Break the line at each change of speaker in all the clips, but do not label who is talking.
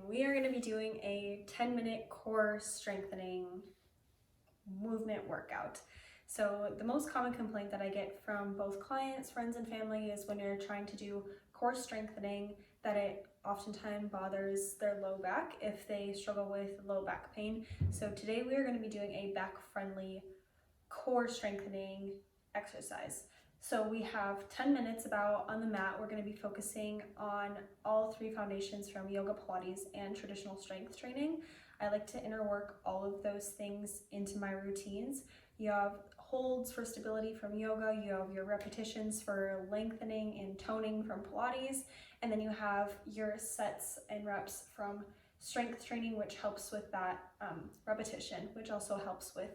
we are going to be doing a 10-minute core strengthening movement workout. So the most common complaint that I get from both clients, friends, and family is when you're trying to do core strengthening that it oftentimes bothers their low back if they struggle with low back pain. So today we are going to be doing a back-friendly core strengthening exercise. So we have 10 minutes about on the mat. We're going to be focusing on all three foundations from yoga, Pilates, and traditional strength training. I like to interwork all of those things into my routines. You have holds for stability from yoga, you have your repetitions for lengthening and toning from Pilates, and then you have your sets and reps from strength training, which helps with that repetition, which also helps with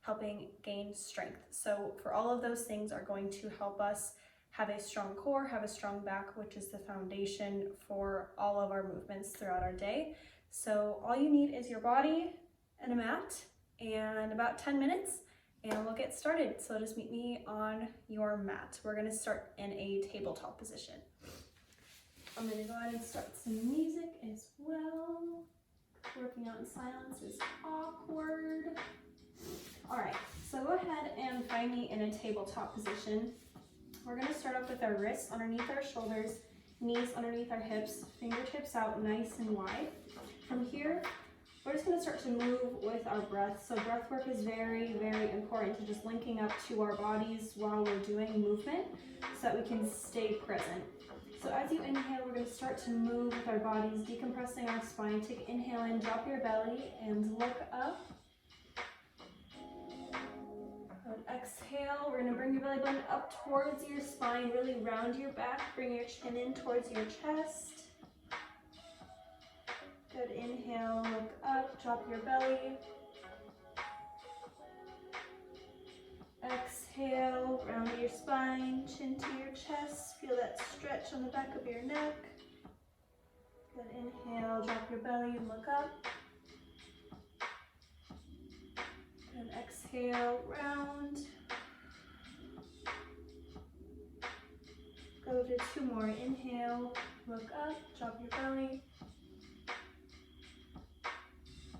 helping gain strength. So for all of those things are going to help us have a strong core, have a strong back, which is the foundation for all of our movements throughout our day. So all you need is your body and a mat and about 10 minutes and we'll get started. So just meet me on your mat. We're gonna start in a tabletop position. I'm gonna go ahead and start some music as well. Working out in silence is awkward. All right, so go ahead and find me in a tabletop position. We're gonna start off with our wrists underneath our shoulders, knees underneath our hips, fingertips out nice and wide. From here, we're just gonna start to move with our breath. So breath work is very, very important to just linking up to our bodies while we're doing movement so that we can stay present. So as you inhale, we're gonna start to move with our bodies, decompressing our spine. Take inhale in, drop your belly, and look up. Exhale, we're going to bring your belly button up towards your spine, really round your back, bring your chin in towards your chest. Good, inhale, look up, drop your belly. Exhale, round your spine, chin to your chest, feel that stretch on the back of your neck. Good, inhale, drop your belly and look up. And exhale, round. Go to two more. Inhale, look up, drop your belly.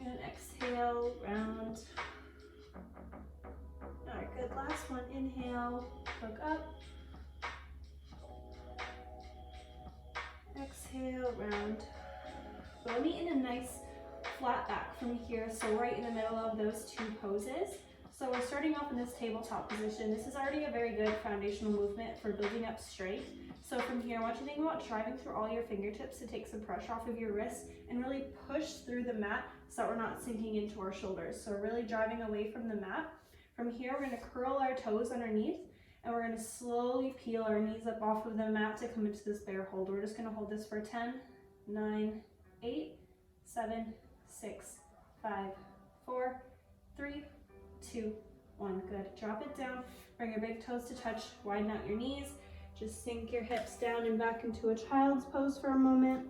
And exhale, round. All right, good. Last one. Inhale, look up. Exhale, round. We'll meet in a nice flat back from here, so right in the middle of those two poses. So we're starting off in this tabletop position. This is already a very good foundational movement for building up strength. So from here, I want you to think about driving through all your fingertips to take some pressure off of your wrists and really push through the mat so that we're not sinking into our shoulders. So we're really driving away from the mat. From here, we're gonna curl our toes underneath and we're gonna slowly peel our knees up off of the mat to come into this bear hold. We're just gonna hold this for 10, 9, 8, 7, 6, 5, 4, 3, 2, 1. Good. Drop it down. Bring your big toes to touch. Widen out your knees. Just sink your hips down and back into a child's pose for a moment.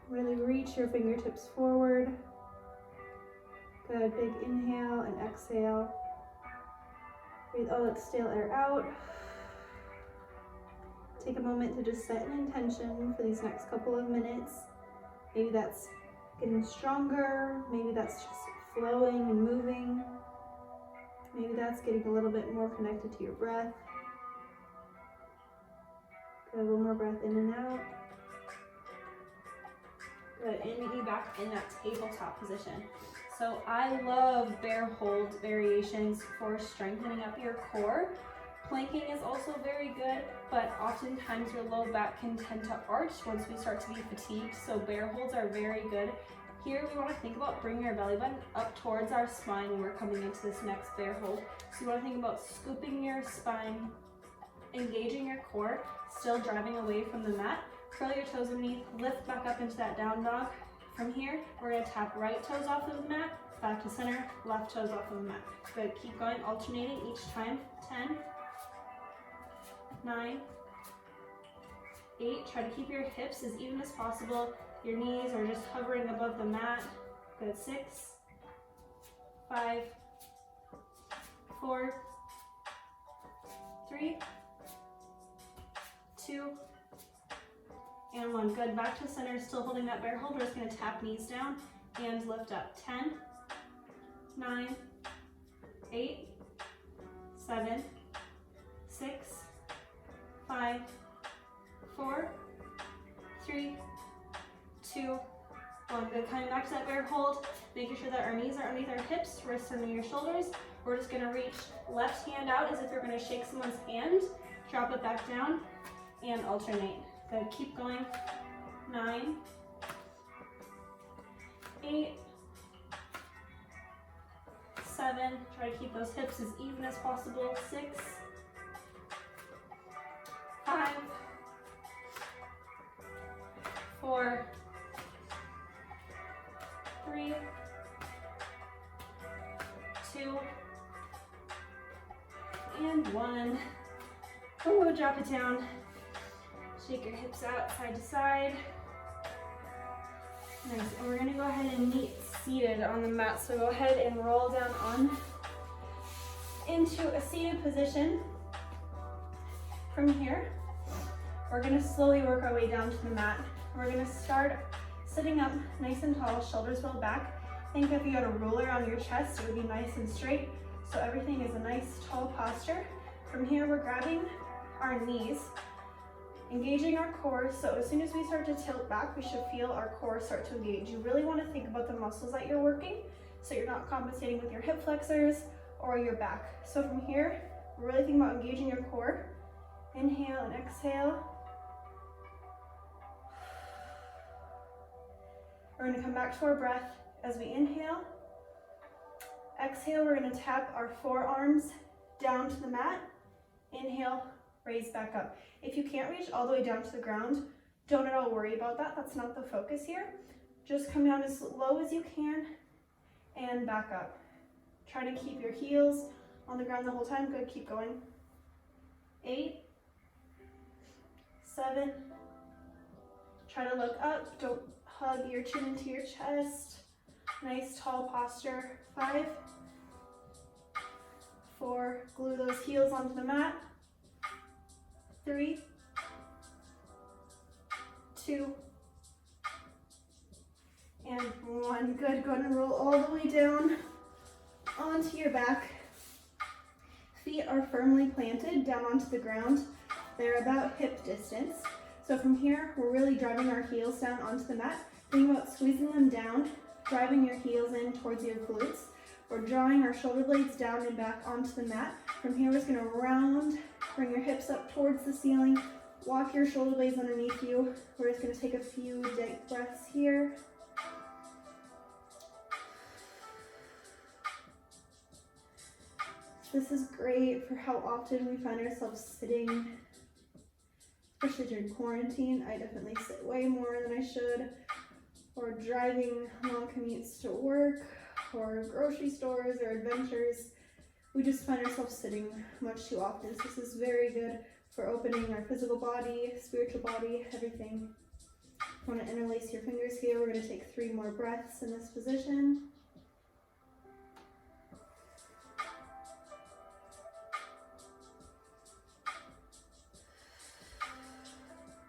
Really reach your fingertips forward. Good. Big inhale and exhale. Breathe all that stale air out. Take a moment to just set an intention for these next couple of minutes. Maybe that's getting stronger, maybe that's just flowing and moving, maybe that's getting a little bit more connected to your breath. Good, a little more breath in and out. Good, and meet me back in that tabletop position. So I love bear hold variations for strengthening up your core. Planking is also very good, but oftentimes your low back can tend to arch once we start to be fatigued, so bear holds are very good. Here we want to think about bringing our belly button up towards our spine when we're coming into this next bear hold. So you want to think about scooping your spine, engaging your core, still driving away from the mat. Curl your toes underneath, lift back up into that down dog. From here, we're going to tap right toes off of the mat, back to center, left toes off of the mat. Good, keep going, alternating each time. 10, 9, 8, try to keep your hips as even as possible. Your knees are just hovering above the mat. Good, 6, 5, 4, 3, 2, and 1. Good, back to center, still holding that bear hold. We're just gonna tap knees down and lift up. 10, 9, 8, 7, 6, 5, 4, 3, 2, 1. Good, coming back to that bear hold, making sure that our knees are underneath our hips, wrists under your shoulders. We're just gonna reach left hand out as if you're gonna shake someone's hand, drop it back down, and alternate. Good, keep going. 9, 8, 7, try to keep those hips as even as possible. 6, 5, 4, 3, 2, and 1. Oh, drop it down. Shake your hips out side to side. Nice, and we're gonna go ahead and meet seated on the mat. So go ahead and roll down on into a seated position. From here, we're gonna slowly work our way down to the mat. We're gonna start sitting up nice and tall, shoulders rolled back. Think if you had a ruler on your chest, it would be nice and straight. So everything is a nice tall posture. From here, we're grabbing our knees, engaging our core. So as soon as we start to tilt back, we should feel our core start to engage. You really want to think about the muscles that you're working, so you're not compensating with your hip flexors or your back. So from here, really think about engaging your core. Inhale and exhale. We're going to come back to our breath as we inhale. Exhale, we're going to tap our forearms down to the mat. Inhale, raise back up. If you can't reach all the way down to the ground, don't at all worry about that. That's not the focus here. Just come down as low as you can and back up. Try to keep your heels on the ground the whole time. Good, keep going. 8, 7, try to look up. Don't hug your chin into your chest. Nice tall posture. 5, 4, glue those heels onto the mat. 3, 2, and 1. Good, go ahead and roll all the way down onto your back. Feet are firmly planted down onto the ground. They're about hip distance. So from here, we're really driving our heels down onto the mat. Think about squeezing them down, driving your heels in towards your glutes. We're drawing our shoulder blades down and back onto the mat. From here, we're just gonna round, bring your hips up towards the ceiling, walk your shoulder blades underneath you. We're just gonna take a few deep breaths here. This is great for how often we find ourselves sitting, especially during quarantine. I definitely sit way more than I should, or driving long commutes to work, or grocery stores, or adventures. We just find ourselves sitting much too often. So this is very good for opening our physical body, spiritual body, everything. You want to interlace your fingers here. We're going to take 3 more breaths in this position.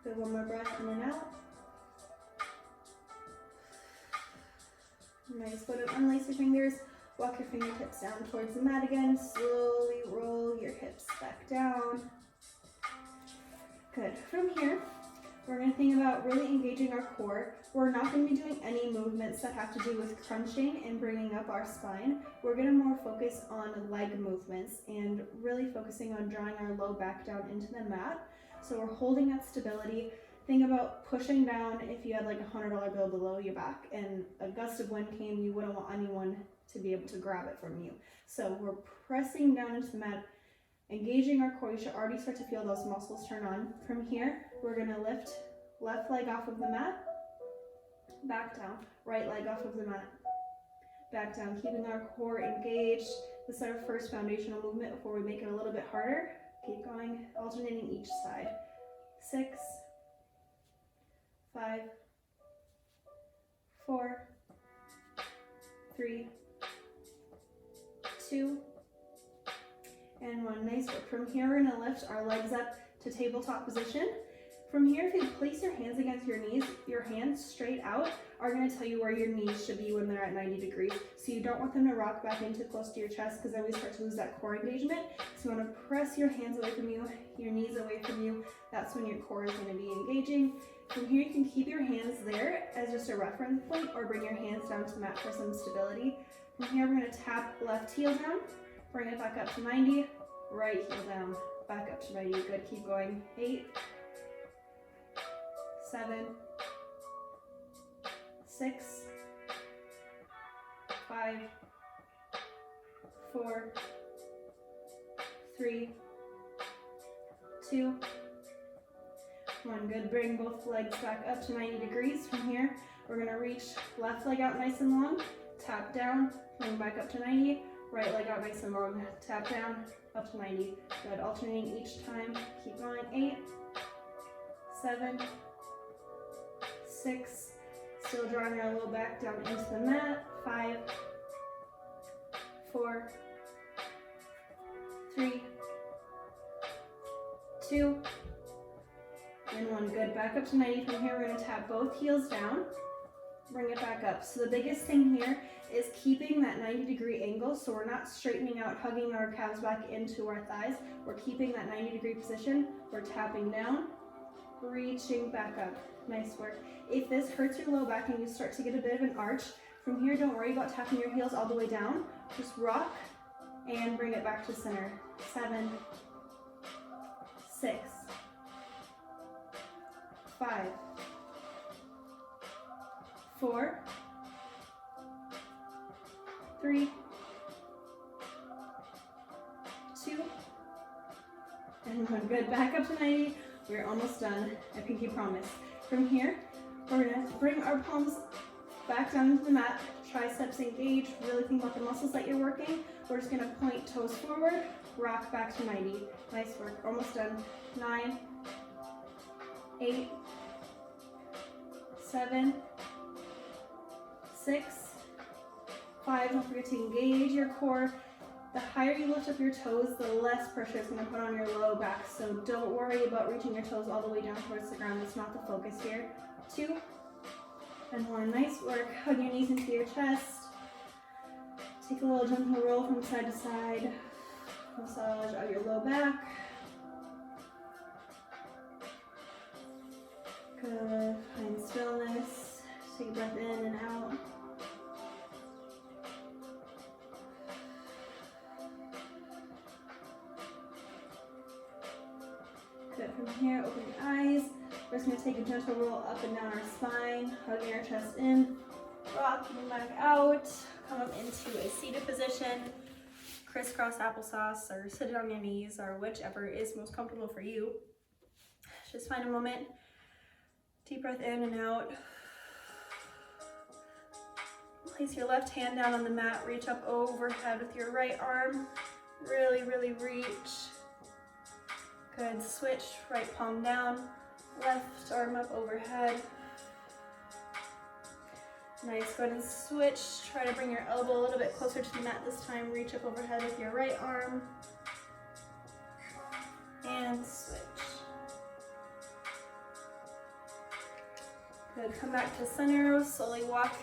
Good, 1 more breath in and out. Nice, go ahead and unlace your fingers. Walk your fingertips down towards the mat again. Slowly roll your hips back down. Good. From here, we're going to think about really engaging our core. We're not going to be doing any movements that have to do with crunching and bringing up our spine. We're going to more focus on leg movements and really focusing on drawing our low back down into the mat. So we're holding that stability. Think about pushing down if you had like a $100 bill below your back and a gust of wind came, you wouldn't want anyone to be able to grab it from you. So we're pressing down into the mat, engaging our core. You should already start to feel those muscles turn on. From here, we're gonna lift left leg off of the mat, back down, right leg off of the mat, back down, keeping our core engaged. This is our first foundational movement before we make it a little bit harder. Keep going, alternating each side. 6, 5, 4, 3, 2, and 1. Nice work. From here, we're going to lift our legs up to tabletop position. From here, if you place your hands against your knees, your hands straight out are going to tell you where your knees should be when they're at 90 degrees. So you don't want them to rock back in too close to your chest, because then we start to lose that core engagement. So you want to press your hands away from you, your knees away from you. That's when your core is going to be engaging. From here, you can keep your hands there as just a reference point, or bring your hands down to the mat for some stability. From here, we're going to tap left heel down, bring it back up to 90, right heel down, back up to 90. Good, keep going. 8, 7, 6, 5, 4, 3, 2, 1. Good. Bring both legs back up to 90 degrees. From here, we're going to reach left leg out nice and long, tap down, bring back up to 90, right leg out nice and long, tap down, up to 90. Good. Alternating each time. Keep going. 8, 7, 6, still drawing our low back down into the mat. 5, 4, 3, 2, and 1. Good. Back up to 90. From here, we're going to tap both heels down, bring it back up. So the biggest thing here is keeping that 90-degree angle, so we're not straightening out, hugging our calves back into our thighs. We're keeping that 90-degree position. We're tapping down, reaching back up. Nice work. If this hurts your low back and you start to get a bit of an arch, from here, don't worry about tapping your heels all the way down. Just rock and bring it back to center. 7, 6, 5, 4, 3, 2, and 1. Good. Back up to 90. We're almost done. I pinky promise. From here, we're going to bring our palms back down into the mat. Triceps engage. Really think about the muscles that you're working. We're just going to point toes forward, rock back to 90. Nice work. Almost done. 9, 8, 7, 6, 5. Don't forget to engage your core. The higher you lift up your toes, the less pressure it's going to put on your low back. So don't worry about reaching your toes all the way down towards the ground. That's not the focus here. 2, and 1. Nice work. Hug your knees into your chest. Take a little gentle roll from side to side. Massage out your low back. Good. Find stillness. Take a breath in and out. Good. From here, open your eyes. We're just going to take a gentle roll up and down our spine, hugging our chest in, rocking back out, come up into a seated position, crisscross applesauce, or sit it on your knees, or whichever is most comfortable for you. Just find a moment. Deep breath in and out. Place your left hand down on the mat, reach up overhead with your right arm. Really, really reach. Good. Switch, right palm down, left arm up overhead. Nice. Go ahead and switch. Try to bring your elbow a little bit closer to the mat this time. Reach up overhead with your right arm. And switch. Good. Come back to center. Slowly walk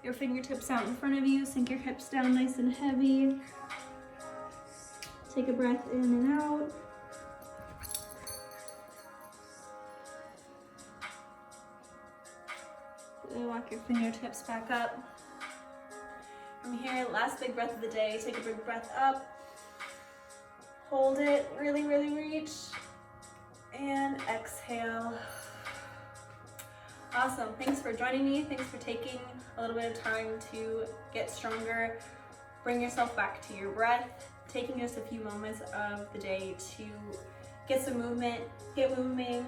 your fingertips out in front of you. Sink your hips down nice and heavy. Take a breath in and out. Walk your fingertips back up. From here, last big breath of the day. Take a big breath up. Hold it. Really, really reach. And exhale. Awesome. Thanks for joining me. Thanks for taking a little bit of time to get stronger. Bring yourself back to your breath. Taking just a few moments of the day to get some movement, get moving,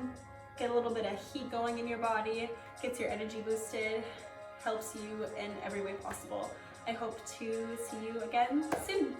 get a little bit of heat going in your body, gets your energy boosted, helps you in every way possible. I hope to see you again soon.